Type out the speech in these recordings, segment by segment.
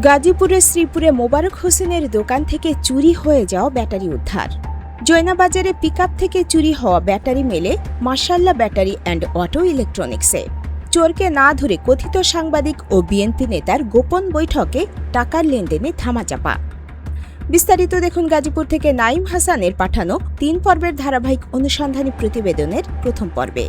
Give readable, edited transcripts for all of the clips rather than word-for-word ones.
গাজীপুরের শ্রীপুরে মোবারক হোসেনের দোকান থেকে চুরি হয়ে যাওয়া ব্যাটারি উদ্ধার। জয়নাবাজারে পিকআপ থেকে চুরি হওয়া ব্যাটারি মেলে মাশাল্লাহ ব্যাটারি অ্যান্ড অটো ইলেকট্রনিক্সে। চোরকে না ধরে কথিত সাংবাদিক ও বিএনপি নেতার গোপন বৈঠকে টাকার লেনদেনে ধামাচাপা। বিস্তারিত দেখুন গাজীপুর থেকে নাইম হাসানের পাঠানো ৩ পর্বের ধারাবাহিক অনুসন্ধানী প্রতিবেদনের প্রথম পর্বে।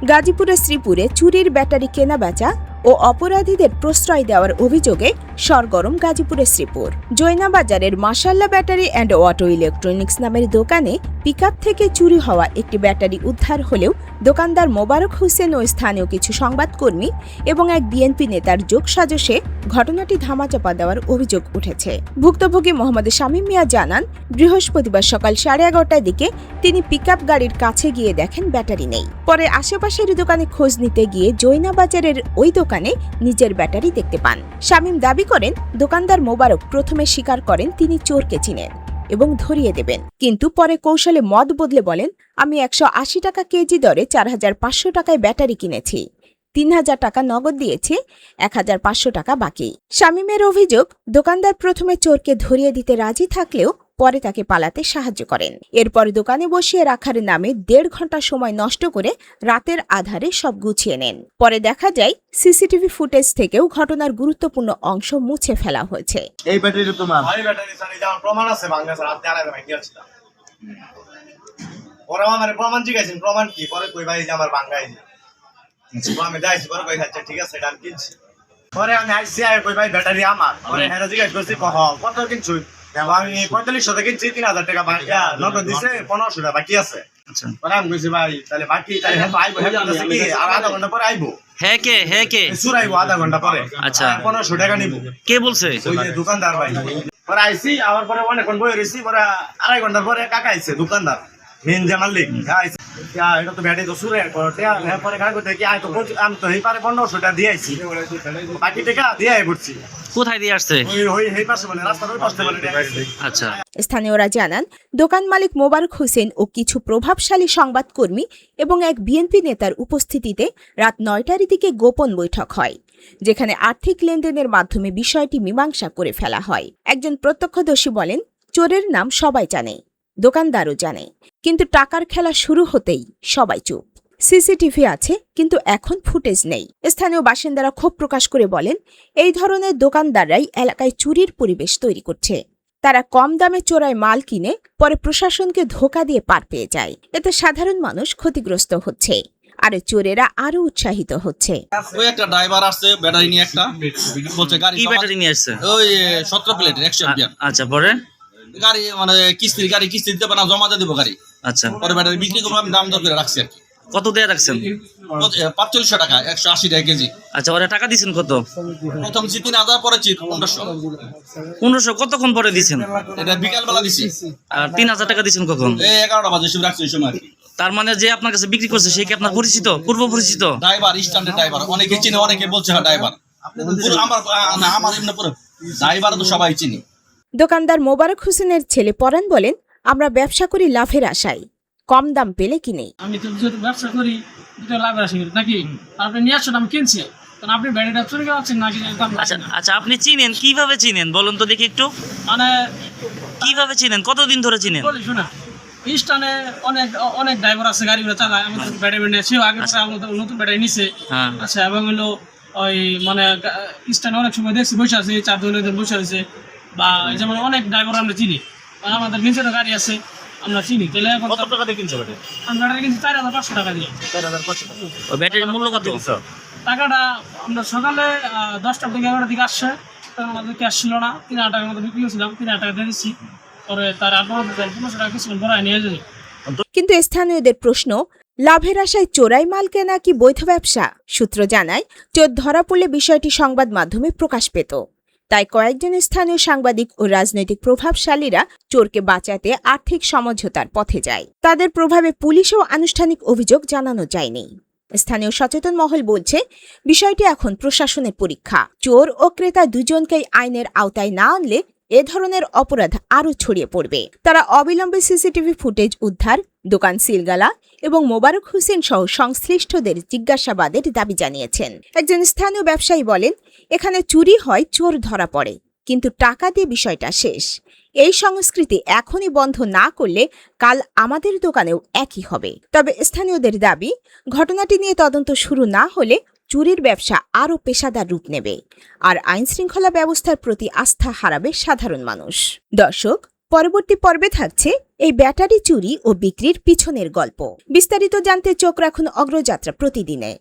গাজীপুরের শ্রীপুরে চুরির ব্যাটারি কেনাবেচা ও অপরাধীদের প্রশ্রয় দেওয়ার অভিযোগে সরগরম গাজীপুরের শ্রীপুর। জয়নাবাজারের মাশাল্লাহ ব্যাটারি অ্যান্ড অটো ইলেকট্রনিক্স নামের দোকানে পিকআপ থেকে চুরি হওয়া একটি ব্যাটারি উদ্ধার হলেও দোকানদার মোবারক হোসেন ও স্থানীয় কিছু সংবাদকর্মী এবং এক বিএনপি নেতার যোগসাজশে ঘটনাটি ধামাচাপা দেওয়ার অভিযোগ উঠেছে। ভুক্তভোগী মোহাম্মদ শামীম মিয়া জানান, বৃহস্পতিবার সকাল 11:30টার দিকে তিনি পিকআপ গাড়ির কাছে গিয়ে দেখেন ব্যাটারি নেই। পরে আশেপাশের দোকানে খোঁজ নিতে গিয়ে জয়নাবাজারের ওই দোকানে নিজের ব্যাটারি দেখতে পান। শামীম দাবি করেন, দোকানদার মোবারক প্রথমে স্বীকার করেন তিনি চোরকে চিনেন এবং ধরিয়ে দেবেন, কিন্তু পরে কৌশলে মত বদলে বলেন, আমি 180 টাকা কেজি দরে 4500 টাকায় ব্যাটারি কিনেছি, 3000 টাকা নগদ দিয়েছি, 1500 টাকা বাকি। শামীমের অভিযোগ, দোকানদার প্রথমে চোরকে ধরিয়ে দিতে রাজি থাকলেও পরে তাকে পালাতে সাহায্য করেন। এরপর দোকানে বসিয়ে রাখার নামে 1.5 ঘন্টা সময় নষ্ট করে রাতের আধারে সব গুছিয়ে নেন। পরে দেখা যায় সিসিটিভি ফুটেজ থেকেও ঘটনার গুরুত্বপূর্ণ অংশ মুছে ফেলা হয়েছে। এই ব্যাটারি তোমার ভাই ব্যাটারি স্যার, এটা আমার প্রমাণ আছে ভাঙা স্যার, আপনি আড়াই ভাঙি আসছিলাম। ওরা আমার প্রমাণ জিজ্ঞাসেন, প্রমাণ কি? পরে কই ভাই যে আমার ভাঙাই আমি যাইছি, পরে কই আচ্ছা ঠিক আছে এটা আমি কিনছি। পরে আমি আইসি আয় কই ভাই ব্যাটারি আমার। পরে হ্যাঁ জিজ্ঞাসা করছি কত কিনছো? আমি 4500 টাকা কিনছি, 3000 টাকা বাকি নগদ দিছে, 1500 টাকা বাকি আছে। পরে আমি কইছি ভাই তাহলে বাকি তাহলে হ্যাঁ আইবো, হ্যাঁ কি আর আধা ঘন্টা পরে আইবো। হ্যাঁ কে সুরাইবো আধা ঘন্টা পরে। আচ্ছা 1500 টাকা নিব। কে বলছে? ওই যে দোকানদার ভাই। পরে আইসি আবার পরে অনেকক্ষণ বই রয়েছি, পরে আড়াই ঘন্টা পরে কাকা আইছে দোকানদার মেন যে মালিক আইছে। এটা তো ব্যাটারি তো সুরে পরে কাকা দেখি আমি তো এই পারে 1500 টাকা দিয়ে আইছি, বাকি টাকা দিয়ে পড়ছি। কোথায় দিয়ে আসছে? ওই পাশে মানে রাস্তার ওই পাশে মানে। আচ্ছা, স্থানীয়রা জানান, দোকান মালিক মোবারক হোসেন ও কিছু প্রভাবশালী সংবাদকর্মী এবং এক বিএনপি নেতার উপস্থিতিতে রাত 9টার দিকে গোপন বৈঠক হয়, যেখানে আর্থিক লেনদেনের মাধ্যমে বিষয়টি মীমাংসা করে ফেলা হয়। একজন প্রত্যক্ষদর্শী বলেন, চোরের নাম সবাই জানে, দোকানদারও জানে, কিন্তু টাকার খেলা শুরু হতেই সবাই চুপ। সিসিটিভি আছে, কিন্তু এখন ফুটেজ নেই। স্থানীয় বাসিন্দারা ক্ষোভ প্রকাশ করে বলেন, এই ধরনের দোকানদাররাই এলাকায় চুরির পরিবেশ তৈরি করছে। তারা কম দামে চোরায় মাল কিনে পরে প্রশাসনকে ধোঁকা দিয়ে পার পেয়ে যায়। এতে সাধারণ মানুষ ক্ষতিগ্রস্ত হচ্ছে, আর চোরেরা আরো উৎসাহিত হচ্ছে। ওই একটা ড্রাইভার আসছে ব্যাটারি নিয়ে, একটা বলছে গাড়ি কি ব্যাটারি নিয়ে আসছে? ওই 17 প্লেটের 100 অ্যাম্পিয়ার। আচ্ছা, পরে গাড়ি মানে গাড়ি কিস্তি দিতে পারে না, জমা দিয়ে দিব গাড়ি। আচ্ছা, পরে ব্যাটারি বিক্রি করবো, আমি দাম দর করে রাখছি আর কি। কত দিয়ে রাখছেন? 4500 টাকা, 180 টাকা কেজি। আচ্ছা, ওরা টাকা দিয়েছেন কত? প্রথম 3000, পরে 1500। 1500 কতক্ষণ পরে দিয়েছেন? এটা বিকাল বেলা দিছি। আর 3000 টাকা দিয়েছেন কখন? এই 11টা বাজে সব রাখছি ওই সময় আর কি। তার মানে যে আপনার কাছে বিক্রি করছে সে কি আপনার পরিচিত, পূর্ব পরিচিত? ড্রাইভার, স্ট্যান্ডার্ড ড্রাইভার, অনেকে চিনে, অনেকে বলছে হ্যাঁ ড্রাইভার। আমার এমনি পুরো ড্রাইভার তো সবাই চিনি। দোকানদার মোবারক হোসেনের ছেলে পরাণ বলেন, আমরা ব্যবসা করি লাভের আশায়, কম দাম পেলে কিনে। আমি তো যেহেতু ব্যবসা করি দুটো লাভের আশা করি নাকি, আপনি নিয়ে আসছেন আমি কিনছি, কারণ আপনি ব্যাটারিটা চুরি করাচ্ছেন নাকি? আচ্ছা, আপনি চিনেন, কিভাবে চিনেন বলুন তো দেখি একটু। মানে কিভাবে চিনেন, কতদিন ধরে চিনেন? বলি শোনা, স্টানে অনেক ড্রাইভার আছে গাড়িগুলো চালায়, আমি তো ব্যাটারি নিয়েছি আগে নতুন ব্যাটারি নিছে। হ্যাঁ, আচ্ছা, এবং হলো ওই মানে স্টানে অনেক সময় দেখছি বসে আছে, 4 বসে আছে, বা যেমন অনেক ড্রাইভার আমরা চিনি, কারণ আমাদের নিজেরও গাড়ি আছে, আমরা চিনি। তাহলে এখন কত টাকা দিয়ে কিনছো ব্যাটারি? আমি ব্যাটারি কিনছি 4500 টাকা দিয়ে। 4500 টাকা। ওই ব্যাটারির মূল্য কত? টাকাটা আমরা সকালে 10টা থেকে 11টার দিকে আসছে, তখন আমাদের ক্যাশ ছিল না, 3000 টাকার মতো বিক্রি করছিলাম, 3000 টাকা দিয়ে দিচ্ছি। পরে তার 1500 টাকা কিছু ভরায় নিয়ে যাই। কিন্তু স্থানীয়দের প্রশ্ন, লাভের আশায় চোরাই মাল কেনা কি বৈধ ব্যবসা? সূত্র জানায়, চোর ধরা পড়লে বিষয়টি সংবাদ মাধ্যমে প্রকাশ পেত। তাই কয়েকজন স্থানীয় সাংবাদিক ও রাজনৈতিক প্রভাবশালীরা চোরকে বাঁচাতে আর্থিক সমঝোতার পথে যায়। তাদের প্রভাবে পুলিশেও আনুষ্ঠানিক অভিযোগ জানানো যায়নি। স্থানীয় সচেতন মহল বলছে, বিষয়টি এখন প্রশাসনের পরীক্ষা। চোর ও ক্রেতা দুজনকেই আইনের আওতায় না আনলে এ ধরনের অপরাধ আরও ছড়িয়ে পড়বে। তারা অবিলম্বে সিসিটিভি ফুটেজ উদ্ধার, দোকান সিলগালা এবং মোবারক হোসেন সহ সংশ্লিষ্টদের জিজ্ঞাসাবাদের দাবি জানিয়েছেন। একজন স্থানীয় ব্যবসায়ী বলেন, এখানে চুরি হয়, চোর ধরা পড়ে, কিন্তু টাকা দিয়ে বিষয়টা শেষ। এই সংস্কৃতি এখনই বন্ধ না করলে কাল আমাদের দোকানেও একই হবে। তবে স্থানীয়দের দাবি, ঘটনাটি নিয়ে তদন্ত শুরু না হলে চুরির ব্যবসা আরও পেশাদার রূপ নেবে, আর আইনশৃঙ্খলা ব্যবস্থার প্রতি আস্থা হারাবে সাধারণ মানুষ। দর্শক, পরবর্তী পর্বে থাকছে এই ব্যাটারি চুরি ও বিক্রির পিছনের গল্প। বিস্তারিত জানতে চোখ রাখুন অগ্রযাত্রা প্রতিদিনে।